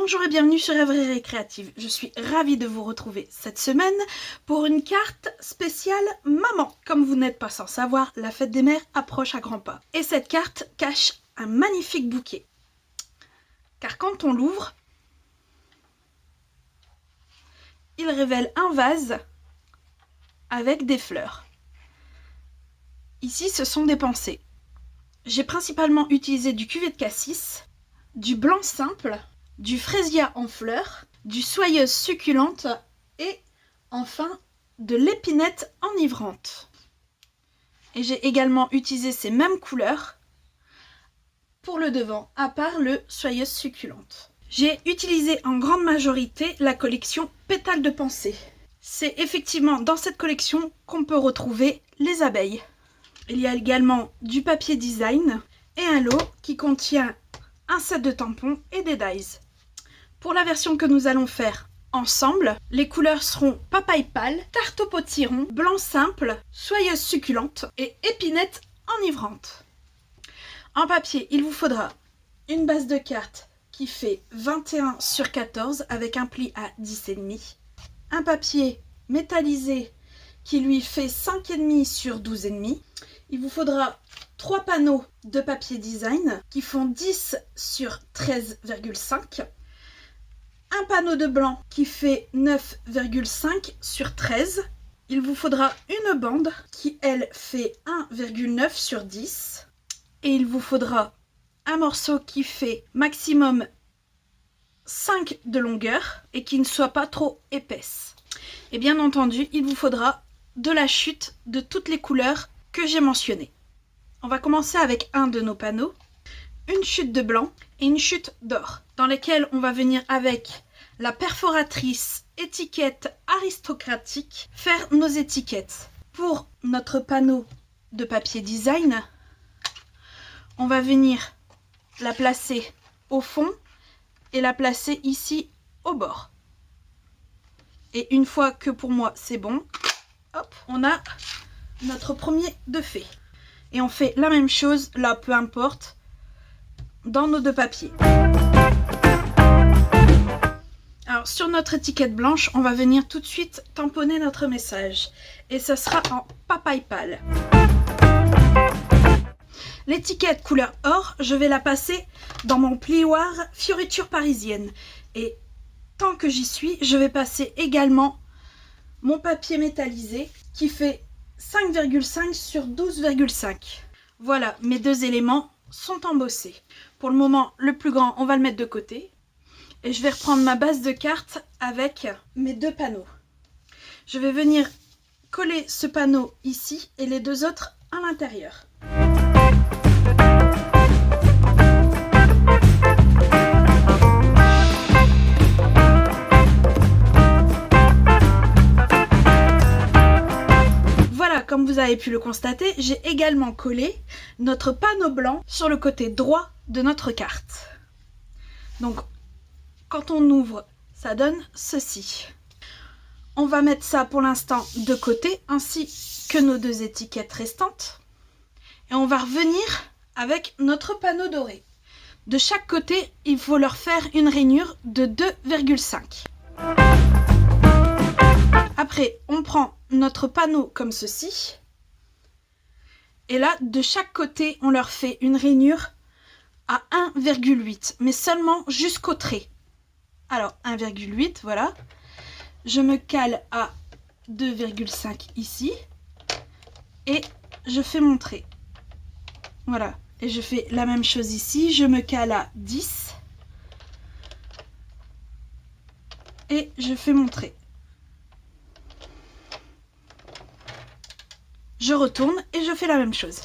Bonjour et bienvenue sur Rêverie Créative. Je suis ravie de vous retrouver cette semaine pour une carte spéciale maman. Comme vous n'êtes pas sans savoir, la fête des mères approche à grands pas. Et cette carte cache un magnifique bouquet. Car quand on l'ouvre, il révèle un vase avec des fleurs. Ici, ce sont des pensées. J'ai principalement utilisé du cuvet de cassis, du blanc simple, du fraisia en fleurs, du soyeuse succulente et enfin de l'épinette enivrante. Et j'ai également utilisé ces mêmes couleurs pour le devant, à part le soyeuse succulente. J'ai utilisé en grande majorité la collection Pétales de pensée. C'est effectivement dans cette collection qu'on peut retrouver les abeilles. Il y a également du papier design et un lot qui contient un set de tampons et des dies. Pour la version que nous allons faire ensemble, les couleurs seront papaye pâle, tarte au potiron, blanc simple, soyeuse succulente et épinette enivrante. En papier, il vous faudra une base de cartes qui fait 21 sur 14 avec un pli à 10,5, un papier métallisé qui lui fait 5,5 sur 12,5. Il vous faudra 3 panneaux de papier design qui font 10 sur 13,5. Un panneau de blanc qui fait 9,5 sur 13. Il vous faudra une bande qui, elle, fait 1,9 sur 10. Et il vous faudra un morceau qui fait maximum 5 de longueur et qui ne soit pas trop épaisse. Et bien entendu, il vous faudra de la chute de toutes les couleurs que j'ai mentionnées. On va commencer avec un de nos panneaux, une chute de blanc et une chute d'or, dans lesquelles on va venir avec la perforatrice étiquette aristocratique faire nos étiquettes. Pour notre panneau de papier design, on va venir la placer au fond et la placer ici au bord. Et une fois que pour moi c'est bon, hop, on a notre premier de fait. Et on fait la même chose, là peu importe, dans nos deux papiers. Alors sur notre étiquette blanche, on va venir tout de suite tamponner notre message. Et ce sera en papaye pâle. L'étiquette couleur or, je vais la passer dans mon plioir fioriture parisienne. Et tant que j'y suis, je vais passer également mon papier métallisé qui fait 5,5 sur 12,5. Voilà, mes deux éléments sont embossés. Pour le moment, le plus grand, on va le mettre de côté. Et je vais reprendre ma base de cartes avec mes deux panneaux. Je vais venir coller ce panneau ici et les deux autres à l'intérieur. Comme vous avez pu le constater, j'ai également collé notre panneau blanc sur le côté droit de notre carte. Donc, quand on ouvre, ça donne ceci. On va mettre ça pour l'instant de côté, ainsi que nos deux étiquettes restantes. Et on va revenir avec notre panneau doré. De chaque côté, il faut leur faire une rainure de 2,5. Après, on prend notre panneau comme ceci. Et là, de chaque côté, on leur fait une rainure à 1,8, mais seulement jusqu'au trait. Alors, 1,8, voilà. Je me cale à 2,5 ici. Et je fais mon trait. Voilà. Et je fais la même chose ici. Je me cale à 10. Et je fais mon trait. Je retourne et je fais la même chose.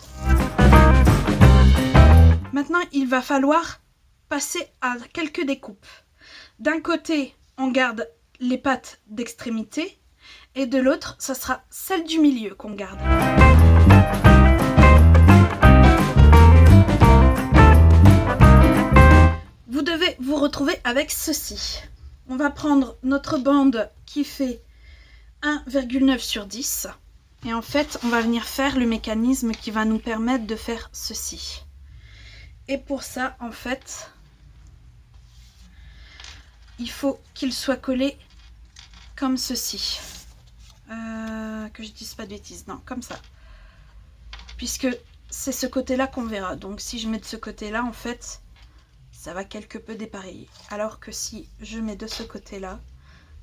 Maintenant, il va falloir passer à quelques découpes. D'un côté, on garde les pattes d'extrémité et de l'autre, ça sera celle du milieu qu'on garde. Vous devez vous retrouver avec ceci. On va prendre notre bande qui fait 1,9 sur 10. Et en fait, on va venir faire le mécanisme qui va nous permettre de faire ceci. Et pour ça, en fait, il faut qu'il soit collé comme ceci. Que je dise pas de bêtises, non, comme ça. Puisque c'est ce côté-là qu'on verra. Donc si je mets de ce côté-là, en fait, ça va quelque peu dépareiller. Alors que si je mets de ce côté-là,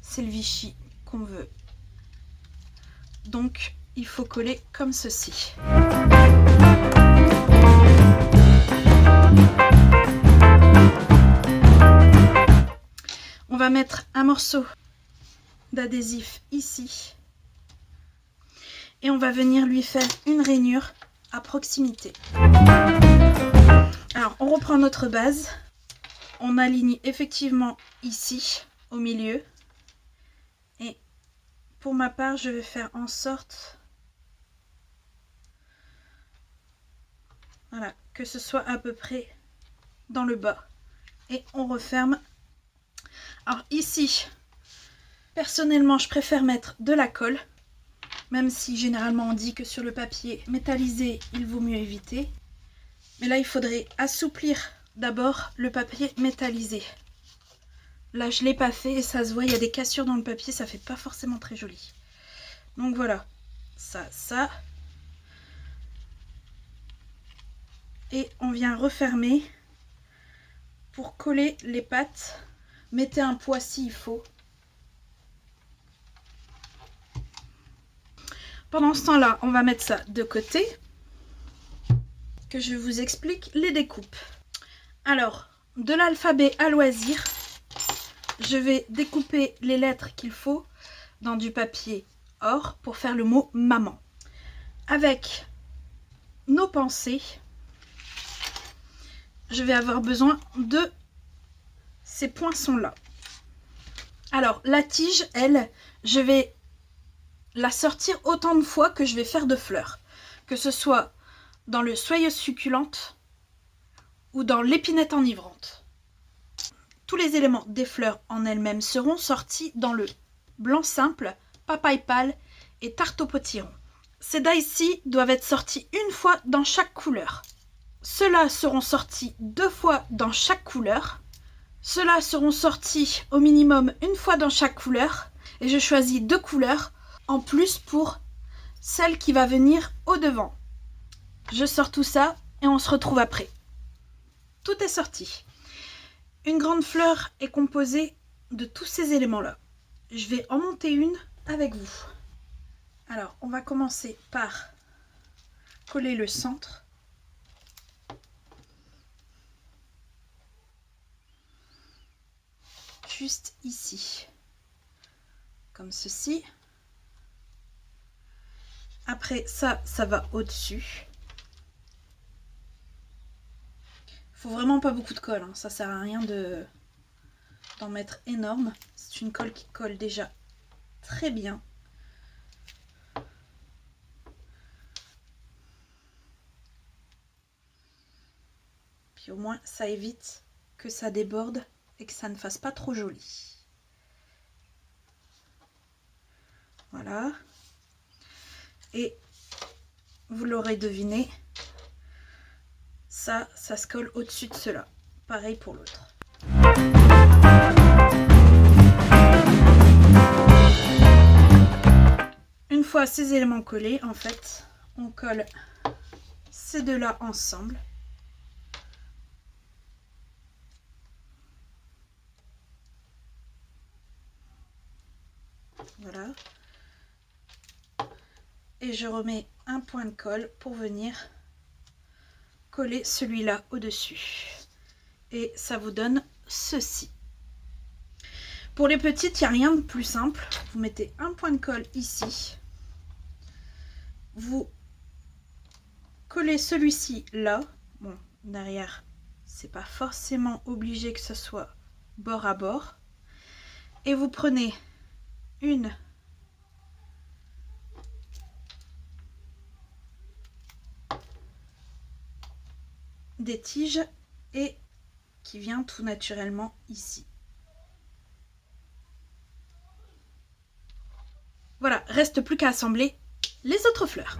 c'est le Vichy qu'on veut. Donc il faut coller comme ceci. On va mettre un morceau d'adhésif ici. Et on va venir lui faire une rainure à proximité. Alors, on reprend notre base. On aligne effectivement ici, au milieu. Et pour ma part, je vais faire en sorte, voilà, que ce soit à peu près dans le bas. Et on referme. Alors ici, personnellement, je préfère mettre de la colle. Même si généralement on dit que sur le papier métallisé, il vaut mieux éviter. Mais là, il faudrait assouplir d'abord le papier métallisé. Là, je ne l'ai pas fait et ça se voit, il y a des cassures dans le papier, ça fait pas forcément très joli. Donc voilà, ça. Et on vient refermer pour coller les pattes. Mettez un poids s'il faut. Pendant ce temps-là, on va mettre ça de côté, que je vous explique les découpes. Alors, de l'alphabet à loisir, je vais découper les lettres qu'il faut dans du papier or pour faire le mot maman. Avec nos pensées, je vais avoir besoin de ces poinçons-là. Alors, la tige, elle, je vais la sortir autant de fois que je vais faire de fleurs, que ce soit dans le soyeuse succulente ou dans l'épinette enivrante. Tous les éléments des fleurs en elles-mêmes seront sortis dans le blanc simple, papaye pâle et tarte au potiron. Ces die-ci doivent être sortis une fois dans chaque couleur. Ceux-là seront sortis 2 fois dans chaque couleur. Ceux-là seront sortis au minimum une fois dans chaque couleur. Et je choisis 2 couleurs en plus pour celle qui va venir au devant. Je sors tout ça et on se retrouve après. Tout est sorti. Une grande fleur est composée de tous ces éléments-là. Je vais en monter une avec vous. Alors, on va commencer par coller le centre. Juste ici. Comme ceci. Après, ça va au-dessus. Faut vraiment pas beaucoup de colle, hein. Ça sert à rien d'en mettre énorme. C'est une colle qui colle déjà très bien. Puis au moins, ça évite que ça déborde et que ça ne fasse pas trop joli. Voilà. Et vous l'aurez deviné, ça se colle au-dessus de cela. Pareil pour l'autre. Une fois ces éléments collés, en fait, on colle ces deux-là ensemble. Voilà. Et je remets un point de colle pour venir coller celui-là au-dessus. Et ça vous donne ceci. Pour les petites, il n'y a rien de plus simple. Vous mettez un point de colle ici. Vous collez celui-ci là. Bon, derrière, c'est pas forcément obligé que ce soit bord à bord. Et vous prenez une des tiges et qui vient tout naturellement ici. Voilà, reste plus qu'à assembler les autres fleurs.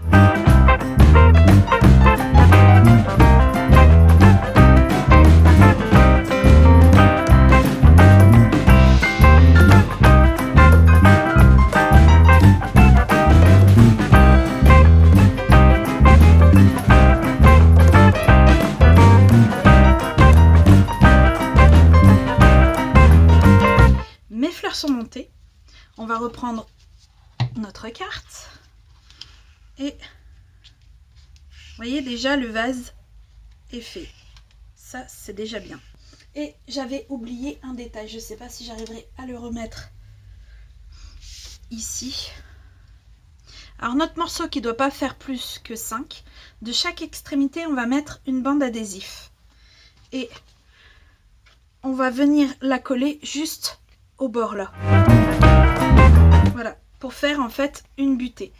reprendre notre carte. Et vous voyez déjà le vase est fait. Ça, c'est déjà bien. Et j'avais oublié un détail. Je ne sais pas si j'arriverai à le remettre ici. Alors notre morceau qui ne doit pas faire plus que 5, de chaque extrémité on va mettre une bande adhésif. Et on va venir la coller juste au bord là. Voilà, pour faire en fait une butée.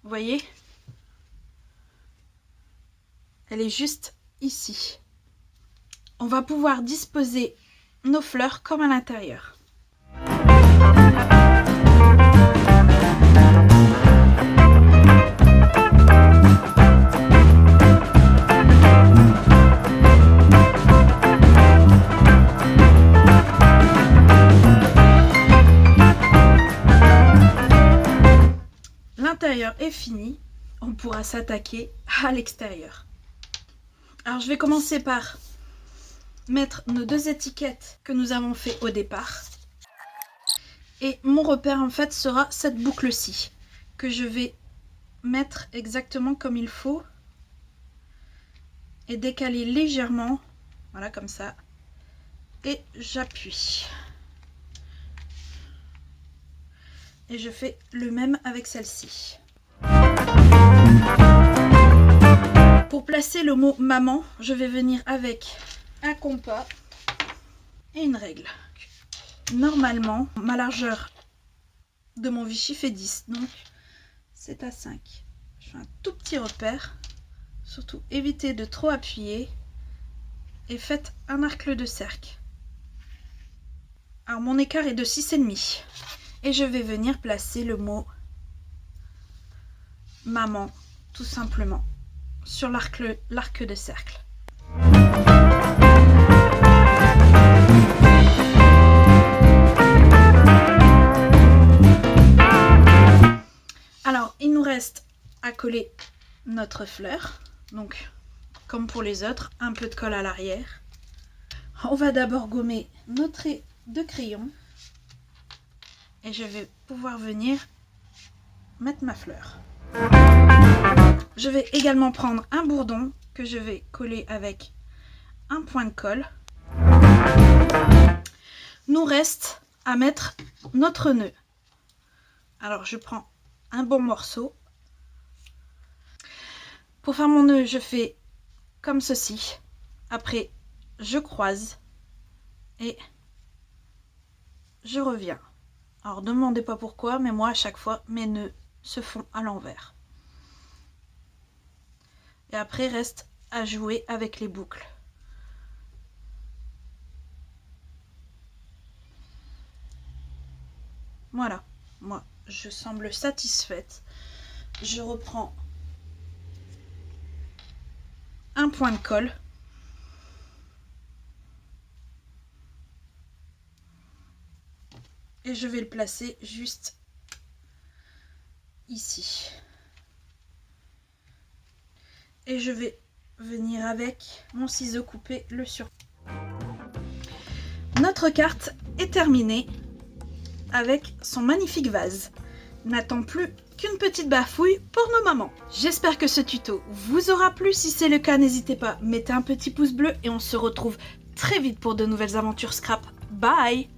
Vous voyez? Elle est juste ici. On va pouvoir disposer nos fleurs comme à l'intérieur. L'intérieur est fini, on pourra s'attaquer à l'extérieur. Alors je vais commencer par mettre nos 2 étiquettes que nous avons fait au départ. Et mon repère en fait sera cette boucle-ci, que je vais mettre exactement comme il faut. Et décaler légèrement, voilà comme ça. Et j'appuie. Et je fais le même avec celle-ci. Pour placer le mot maman, je vais venir avec un compas et une règle. Normalement, ma largeur de mon Vichy fait 10, donc c'est à 5. Je fais un tout petit repère, surtout évitez de trop appuyer et faites un arc de cercle. Alors mon écart est de 6,5 et je vais venir placer le mot maman tout simplement sur l'arc de cercle. Alors il nous reste à coller notre fleur, donc comme pour les autres, un peu de colle à l'arrière. On va d'abord gommer nos traits de crayon et je vais pouvoir venir mettre ma fleur. Je vais également prendre un bourdon que je vais coller avec un point de colle. Nous reste à mettre notre nœud. Alors je prends un bon morceau. Pour faire mon nœud, je fais comme ceci. Après, je croise et je reviens. Alors ne me demandez pas pourquoi, mais moi à chaque fois mes nœuds se font à l'envers. Et après reste à jouer avec les boucles. Voilà, moi je semble satisfaite. Je reprends un point de colle. Et je vais le placer juste ici. Et je vais venir avec mon ciseau couper le surplus. Notre carte est terminée avec son magnifique vase. N'attend plus qu'une petite bafouille pour nos mamans. J'espère que ce tuto vous aura plu. Si c'est le cas, n'hésitez pas, mettez un petit pouce bleu et on se retrouve très vite pour de nouvelles aventures scrap. Bye!